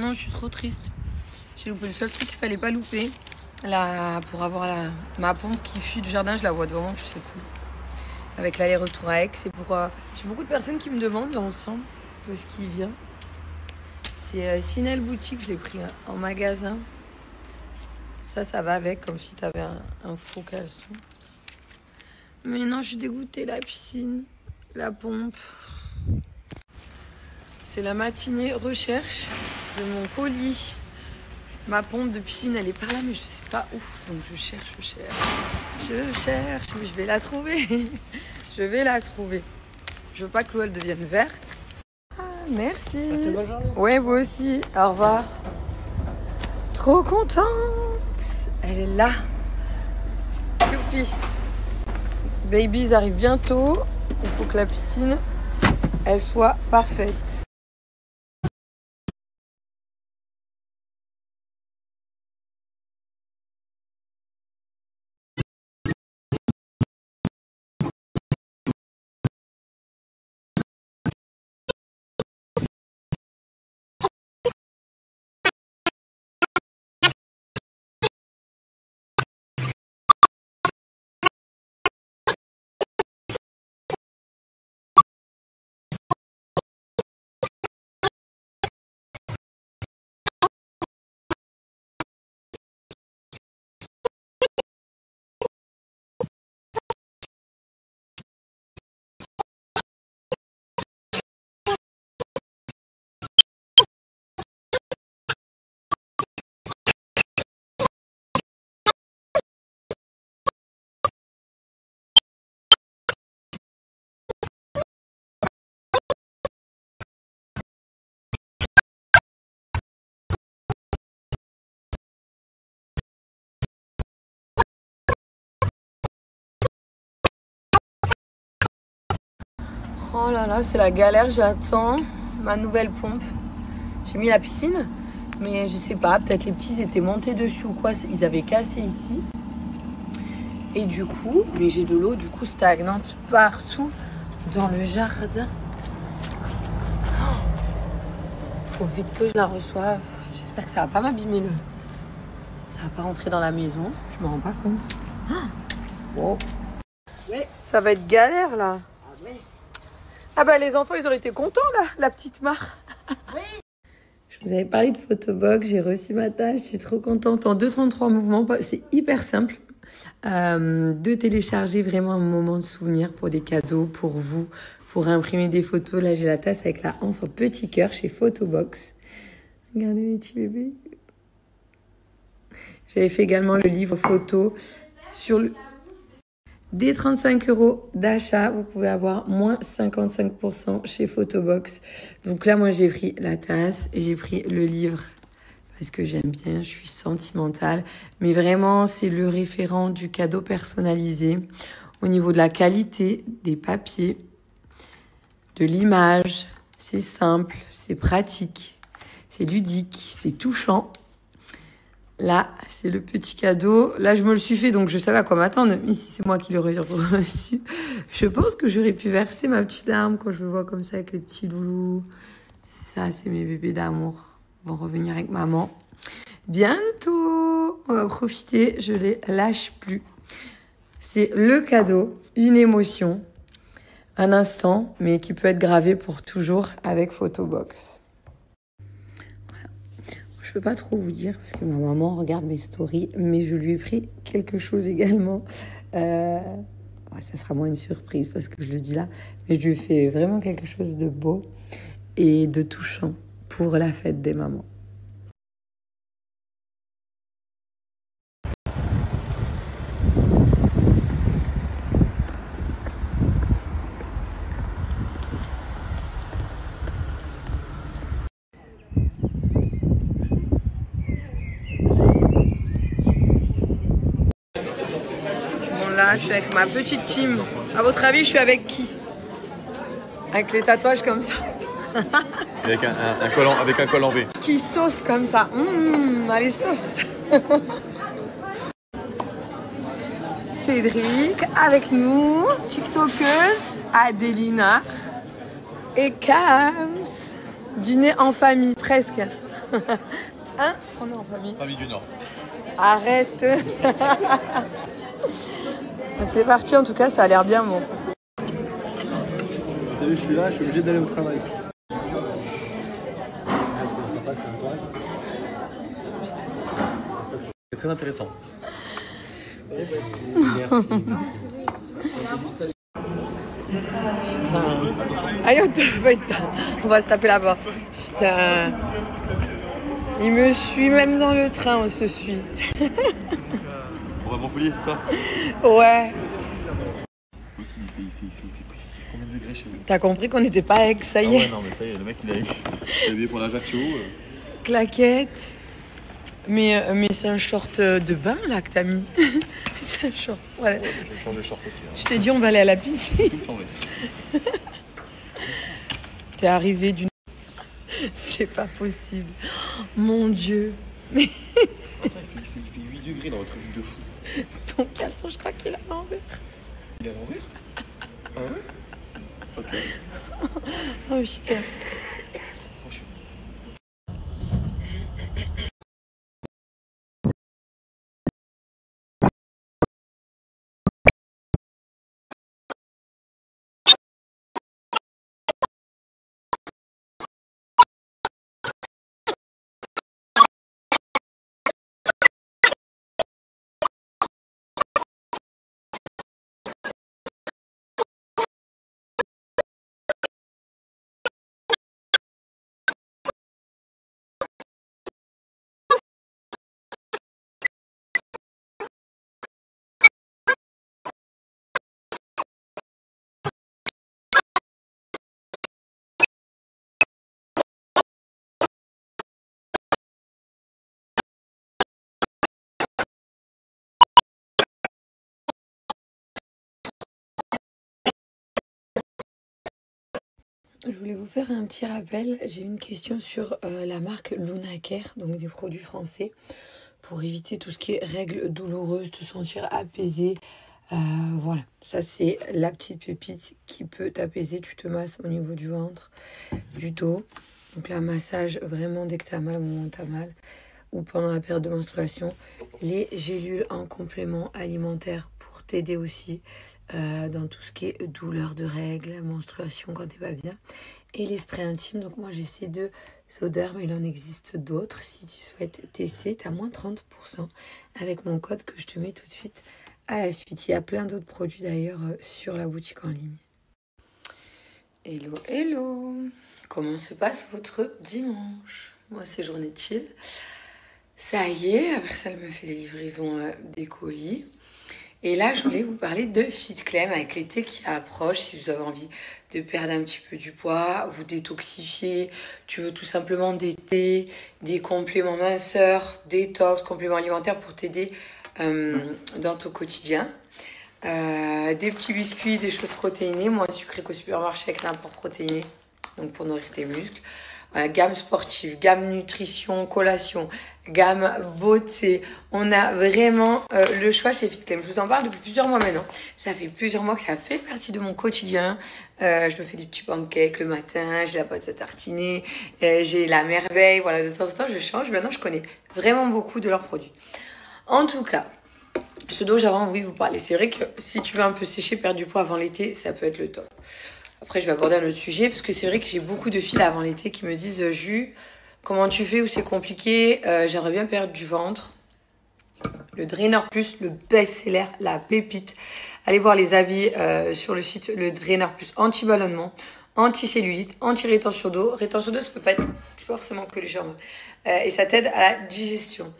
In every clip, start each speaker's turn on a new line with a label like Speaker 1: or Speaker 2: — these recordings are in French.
Speaker 1: non, je suis trop triste. J'ai loupé le seul truc qu'il fallait pas louper. Là, pour avoir ma pompe qui fuit du jardin, je la vois devant moi, c'est cool. Avec l'aller-retour à Aix, c'est pourquoi j'ai beaucoup de personnes qui me demandent l'ensemble de ce qui vient. C'est Sinel Boutique, je l'ai pris en magasin. Ça va avec, comme si t'avais un faux caleçon. Mais non, je suis dégoûtée, la piscine, la pompe. C'est la matinée recherche de mon colis. Ma pompe de piscine, elle est par là, mais je sais pas où. Donc je cherche, mais je vais la trouver. Je vais la trouver. Je veux pas que l'eau elle devienne verte. Ah, merci.
Speaker 2: Passez bonne journée.
Speaker 1: Ouais, vous aussi. Au revoir. Trop contente. Elle est là. Youpi. Babies arrive bientôt. Il faut que la piscine, elle soit parfaite. Oh là là, c'est la galère, j'attends ma nouvelle pompe. J'ai mis la piscine, mais je sais pas, peut-être les petits étaient montés dessus ou quoi, ils avaient cassé ici. Et du coup, mais j'ai de l'eau du coup stagnante partout dans le jardin. Faut vite que je la reçoive. J'espère que ça va pas m'abîmer le... Ça va pas rentrer dans la maison, je me rends pas compte. Oh. Ouais. Ça va être galère là. Ah bah les enfants, ils auraient été contents là, la petite Mare. Oui. Je vous avais parlé de Photobox, j'ai reçu ma tâche, je suis trop contente. En 2,33 mouvements, c'est hyper simple de télécharger vraiment un moment de souvenir pour des cadeaux, pour vous, pour imprimer des photos. Là, j'ai la tasse avec la hanse en petit cœur chez Photobox. Regardez mes petits bébés. J'avais fait également le livre photo sur le... Dès 35 € d'achat, vous pouvez avoir moins 55% chez Photobox. Donc là, moi, j'ai pris la tasse et j'ai pris le livre parce que j'aime bien, je suis sentimentale. Mais vraiment, c'est le référent du cadeau personnalisé au niveau de la qualité des papiers, de l'image. C'est simple, c'est pratique, c'est ludique, c'est touchant. Là, c'est le petit cadeau. Là, je me le suis fait, donc je savais à quoi m'attendre. Mais si c'est moi qui l'aurais reçu, je pense que j'aurais pu verser ma petite larme quand je me vois comme ça avec les petits loulous. Ça, c'est mes bébés d'amour. Ils vont revenir avec maman. Bientôt, on va profiter. Je les lâche plus. C'est le cadeau, une émotion, un instant, mais qui peut être gravé pour toujours avec Photobox. Je peux pas trop vous dire parce que ma maman regarde mes stories, mais je lui ai pris quelque chose également. Ça sera moins une surprise parce que je le dis là, mais je lui ai fait vraiment quelque chose de beau et de touchant pour la fête des mamans. Là, je suis avec ma petite team. À votre avis, je suis avec qui? Avec les tatouages comme ça.
Speaker 2: Avec un col en V.
Speaker 1: Qui sauce comme ça. Allez, sauce. Cédric avec nous, TikTokeuse, Adelina et Kams. Dîner en famille, presque. Hein? On est en famille.
Speaker 2: Famille du Nord.
Speaker 1: Arrête. C'est parti, en tout cas, ça a l'air bien bon.
Speaker 3: Salut, je suis là, je suis obligé d'aller au travail.
Speaker 2: C'est très intéressant.
Speaker 3: Merci.
Speaker 1: Putain. Aïe, on va se taper là-bas. Putain. Il me suit même dans le train, on se suit.
Speaker 2: On va à Montpellier, c'est ça?
Speaker 1: Ouais.
Speaker 2: Aussi, il fait combien de degrés chez vous?
Speaker 1: T'as compris qu'on n'était pas à Aix, ça y est.
Speaker 2: Ah ouais, non, mais ça y est, le mec il a habillé pour l'Ajaccio.
Speaker 1: Claquette. Mais c'est un short de bain là que t'as mis. C'est un short. Voilà.
Speaker 2: Ouais, je vais changer de short aussi. Hein.
Speaker 1: Je t'ai dit on va aller à la piscine.
Speaker 2: Tout changer.
Speaker 1: T'es arrivé d'une... C'est pas possible. Mon Dieu. Mais
Speaker 2: Il fait 8 degrés dans votre truc de fou.
Speaker 1: ton caleçon, je crois qu'il est à l'envers.
Speaker 2: Il est à l'envers? Ah ouais? Ok.
Speaker 1: Oh putain. Je voulais vous faire un petit rappel. J'ai une question sur la marque Luna Care, donc des produits français, pour éviter tout ce qui est règles douloureuses, te sentir apaisé. Voilà, ça c'est la petite pépite qui peut t'apaiser. Tu te masses au niveau du ventre, du dos. Donc là, massage vraiment dès que tu as mal, au moment où tu as mal, ou pendant la période de menstruation. Les gélules en complément alimentaire pour t'aider aussi dans tout ce qui est douleur de règles, menstruation quand t'es pas bien. Et les sprays intimes, donc moi j'ai ces deux odeurs, mais il en existe d'autres. Si tu souhaites tester, t'as moins 30% avec mon code que je te mets tout de suite à la suite. Il y a plein d'autres produits d'ailleurs sur la boutique en ligne. Hello, hello! Comment se passe votre dimanche? Moi c'est journée de chill. Ça y est, après ça elle me fait les livraisons des colis. Et là, je voulais vous parler de FitClem avec l'été qui approche. Si vous avez envie de perdre un petit peu du poids, vous détoxifier, tu veux tout simplement des thés, des compléments minceurs, détox, compléments alimentaires pour t'aider dans ton quotidien. Des petits biscuits, des choses protéinées, moins sucrées qu'au supermarché avec l'apport protéiné, donc pour nourrir tes muscles. Voilà, gamme sportive, gamme nutrition, collation, gamme beauté. On a vraiment le choix chez FitClem. Je vous en parle depuis plusieurs mois maintenant. Ça fait plusieurs mois que ça fait partie de mon quotidien. Je me fais des petits pancakes le matin, j'ai la pâte à tartiner, j'ai la merveille. Voilà, de temps en temps, je change. Maintenant, je connais vraiment beaucoup de leurs produits. En tout cas, ce dont j'avais envie de vous parler, c'est vrai que si tu veux un peu sécher, perdre du poids avant l'été, ça peut être le top. Après, je vais aborder un autre sujet parce que c'est vrai que j'ai beaucoup de filles avant l'été qui me disent « Jus, comment tu fais ou c'est compliqué, j'aimerais bien perdre du ventre. » Le Drainer Plus, le best-seller, la pépite. Allez voir les avis sur le site, le Drainer Plus anti-ballonnement, anti-cellulite, anti-rétention d'eau. Rétention d'eau, c'est pas forcément que les jambes. Et ça t'aide à la digestion.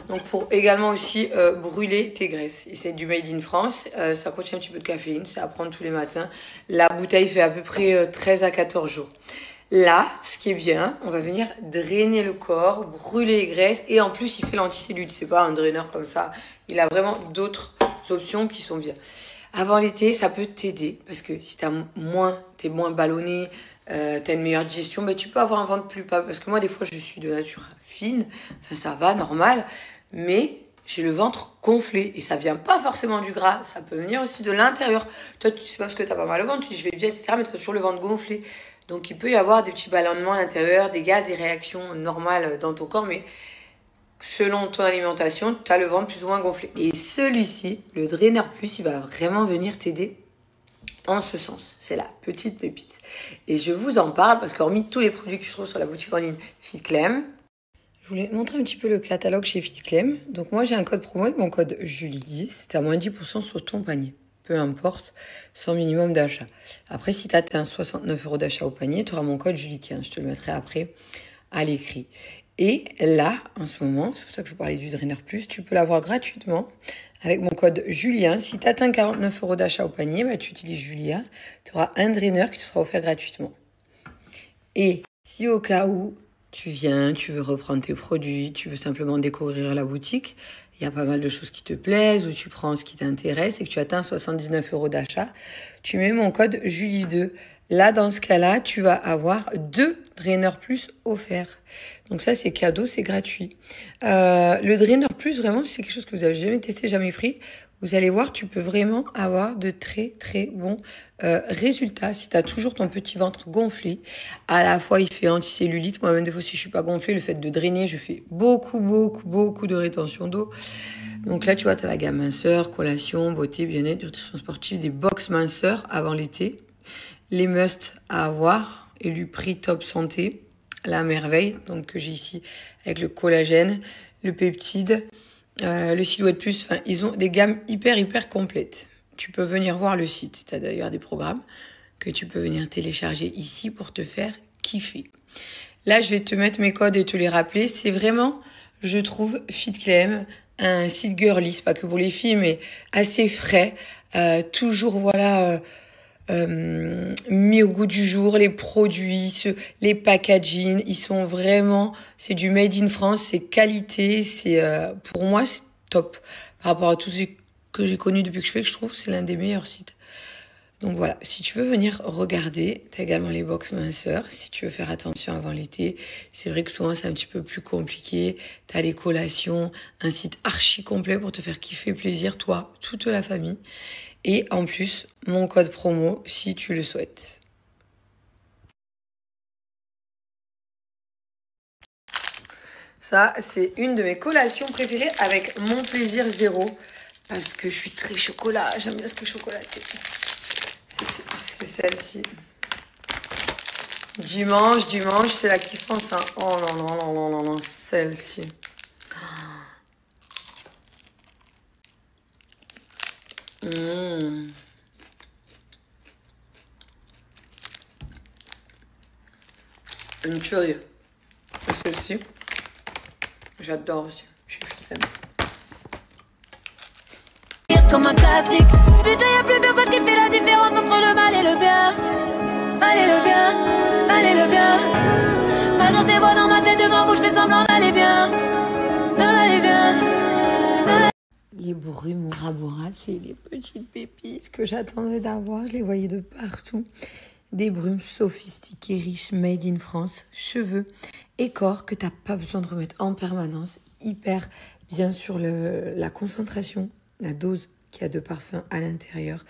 Speaker 1: Donc pour également aussi brûler tes graisses. Et c'est du made in France. Ça contient un petit peu de caféine. C'est à prendre tous les matins. La bouteille fait à peu près 13 à 14 jours. Là, ce qui est bien, on va venir drainer le corps, brûler les graisses. Et en plus, il fait l'anticellulite. C'est pas un drainer comme ça. Il a vraiment d'autres options qui sont bien. Avant l'été, ça peut t'aider. Parce que si t'es moins ballonné, t'as une meilleure digestion, ben tu peux avoir un ventre plus pas. Parce que moi, des fois, je suis de nature fine. Enfin, ça va, normal. Mais j'ai le ventre gonflé. Et ça vient pas forcément du gras. Ça peut venir aussi de l'intérieur. Toi, tu sais pas parce que t'as pas mal au ventre. Tu dis, je vais bien, etc. Mais t'as toujours le ventre gonflé. Donc il peut y avoir des petits ballonnements à l'intérieur, des gaz, des réactions normales dans ton corps, mais selon ton alimentation, tu as le ventre plus ou moins gonflé. Et celui-ci, le Drainer Plus, il va vraiment venir t'aider en ce sens. C'est la petite pépite. Et je vous en parle parce qu'hormis tous les produits que tu trouves sur la boutique en ligne FitClem, je voulais montrer un petit peu le catalogue chez FitClem. Donc moi, j'ai un code promo avec mon code Julie10. Tu as moins 10% sur ton panier. Peu importe, sans minimum d'achat. Après, si tu atteins 69 € d'achat au panier, tu auras mon code Julie15. Je te le mettrai après à l'écrit. Et là, en ce moment, c'est pour ça que je vous parlais du Drainer Plus, tu peux l'avoir gratuitement avec mon code Julien. Si tu atteins 49 € d'achat au panier, bah, tu utilises Julien. Tu auras un drainer qui te sera offert gratuitement. Et si au cas où tu viens, tu veux reprendre tes produits, tu veux simplement découvrir la boutique, il y a pas mal de choses qui te plaisent ou tu prends ce qui t'intéresse et que tu atteins 79 € d'achat, tu mets mon code Julie2. Là, dans ce cas-là, tu vas avoir 2 Drainer Plus offerts. Donc ça, c'est cadeau, c'est gratuit. Le Drainer Plus, vraiment, si c'est quelque chose que vous avez jamais testé, jamais pris, vous allez voir, tu peux vraiment avoir de très, très bons résultats. Si tu as toujours ton petit ventre gonflé, à la fois, il fait anticellulite. Moi-même, des fois, si je suis pas gonflée, le fait de drainer, je fais beaucoup de rétention d'eau. Donc là, tu vois, tu as la gamme minceur, collation, beauté, bien-être, nutrition sportive, des box minceur avant l'été. Les must à avoir, élu prix top santé, la merveille, donc que j'ai ici avec le collagène, le peptide, le silhouette plus, enfin ils ont des gammes hyper complètes. Tu peux venir voir le site, tu as d'ailleurs des programmes que tu peux venir télécharger ici pour te faire kiffer. Là je vais te mettre mes codes et te les rappeler, c'est vraiment, je trouve, FitClem, un site girly, c'est pas que pour les filles, mais assez frais, toujours voilà... mis au goût du jour, les produits, les packaging, ils sont vraiment, c'est du made in France, c'est qualité, c'est pour moi c'est top par rapport à tout ce que j'ai connu depuis que je fais, que je trouve que c'est l'un des meilleurs sites. Donc voilà, si tu veux venir regarder, tu as également les box minceurs, si tu veux faire attention avant l'été. C'est vrai que souvent c'est un petit peu plus compliqué, tu as les collations, un site archi complet pour te faire kiffer plaisir, toi, toute la famille. Et en plus, mon code promo si tu le souhaites. Ça, c'est une de mes collations préférées avec mon plaisir zéro. Parce que je suis très chocolat. J'aime bien ce que chocolaté. C'est celle-ci. Dimanche, c'est la kiffance. Hein. Oh non, celle-ci. Une tuerie. Celle-ci, j'adore aussi. Je suis fan.
Speaker 4: Comme un classique. Putain, y'a plus personne qui fait la différence entre le mal et le bien. Mal et le bien, mal et le bien. Mal dans ses voix dans ma tête devant vous, je fais semblant d'aller bien. D'aller bien.
Speaker 1: Les brumes Bora Bora, c'est les petites pépites que j'attendais d'avoir. Je les voyais de partout. Des brumes sophistiquées, riches, made in France, cheveux et corps que tu n'as pas besoin de remettre en permanence. Hyper bien sur la concentration, la dose qu'il y a de parfum à l'intérieur.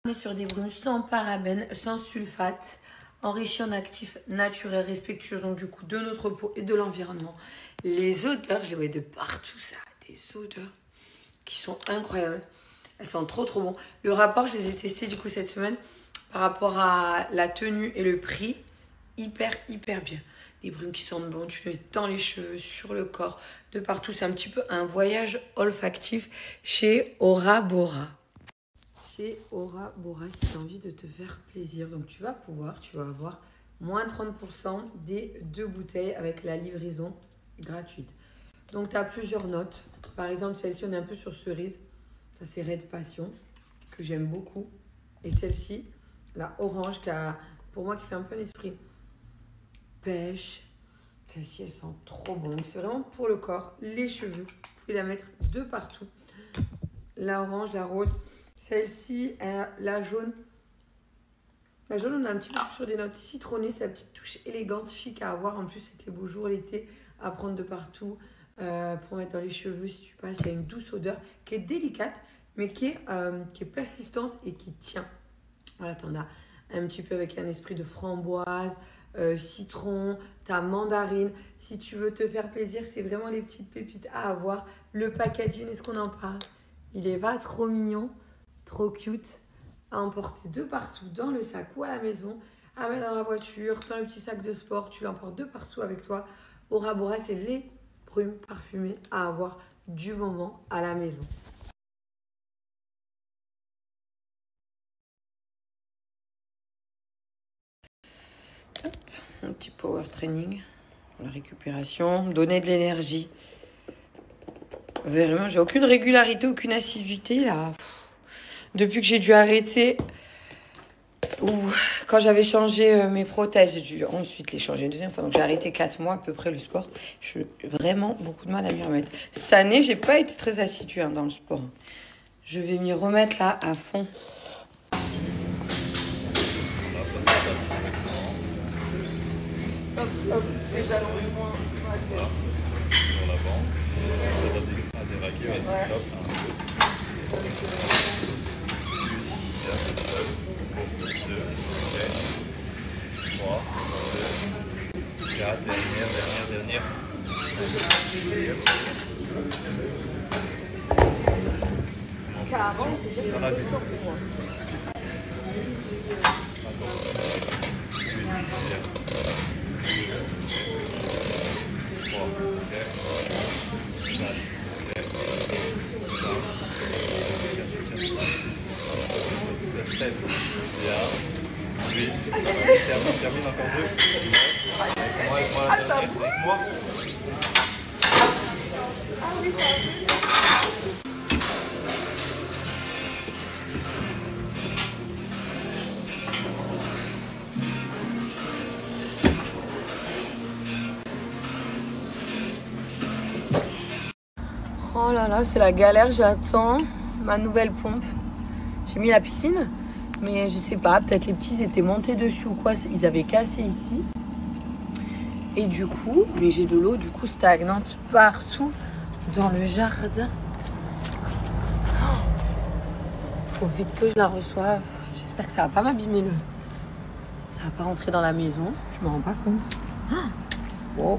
Speaker 1: On est sur des brumes sans parabènes, sans sulfate, enrichies en actifs naturels, respectueux donc du coup de notre peau et de l'environnement. Les odeurs, je les voyais de partout, ça a des odeurs qui sont incroyables. Elles sont trop bon. Le rapport, je les ai testés du coup cette semaine par rapport à la tenue et le prix. Hyper bien. Des brumes qui sentent bon, tu les dans les cheveux, sur le corps, de partout. C'est un petit peu un voyage olfactif chez Bora Bora. Chez Bora Bora, si tu as envie de te faire plaisir. Donc tu vas avoir moins 30% des 2 bouteilles avec la livraison gratuite. Donc tu as plusieurs notes. Par exemple, celle-ci, on est un peu sur cerise. Ça, c'est Red Passion, que j'aime beaucoup. Et celle-ci, la orange, pour moi, qui fait un peu l'esprit pêche. Celle-ci, elle sent trop bon. C'est vraiment pour le corps, les cheveux. Vous pouvez la mettre de partout. La orange, la rose. Celle-ci, la jaune. La jaune, on a un petit peu sur des notes citronnées. C'est la petite touche élégante, chic à avoir. En plus, avec les beaux jours, l'été, à prendre de partout. Pour mettre dans les cheveux, si tu passes. Il y a une douce odeur qui est délicate, mais qui est persistante et qui tient. Voilà, tu en as un petit peu avec un esprit de framboise, citron, ta mandarine. Si tu veux te faire plaisir, c'est vraiment les petites pépites à avoir. Le packaging, est-ce qu'on en parle? Il est pas trop mignon, trop cute, à emporter de partout dans le sac ou à la maison, à mettre dans la voiture, dans le petit sac de sport, tu l'emportes de partout avec toi. Bora Bora, c'est les prunes parfumées à avoir du moment à la maison. Hop, un petit power training pour la récupération, donner de l'énergie. Vraiment, j'ai aucune régularité, aucune assiduité là. Depuis que j'ai dû arrêter, ou quand j'avais changé mes prothèses, j'ai dû ensuite les changer une deuxième fois. Donc j'ai arrêté 4 mois à peu près le sport. J'ai vraiment beaucoup de mal à m'y remettre. Cette année, j'ai pas été très assidue dans le sport. Je vais m'y remettre là à fond. Hop, hop, les allongements sur la tête.
Speaker 2: Sur l'avant. Je te donne des raquets, vas-y,
Speaker 1: Ouais.
Speaker 2: top. 2, 3, 2, 4, dernière.
Speaker 1: 40,
Speaker 2: Ça en a 10. Termine encore 2. Avec moi.
Speaker 1: Oh là là, c'est la galère, j'attends ma nouvelle pompe. J'ai mis la piscine, mais je sais pas, peut-être les petits étaient montés dessus ou quoi, ils avaient cassé ici. Et du coup, mais j'ai de l'eau du coup stagnante partout dans le jardin. Faut vite que je la reçoive. J'espère que ça va pas m'abîmer le... Ça va pas rentrer dans la maison, je me rends pas compte. Oh.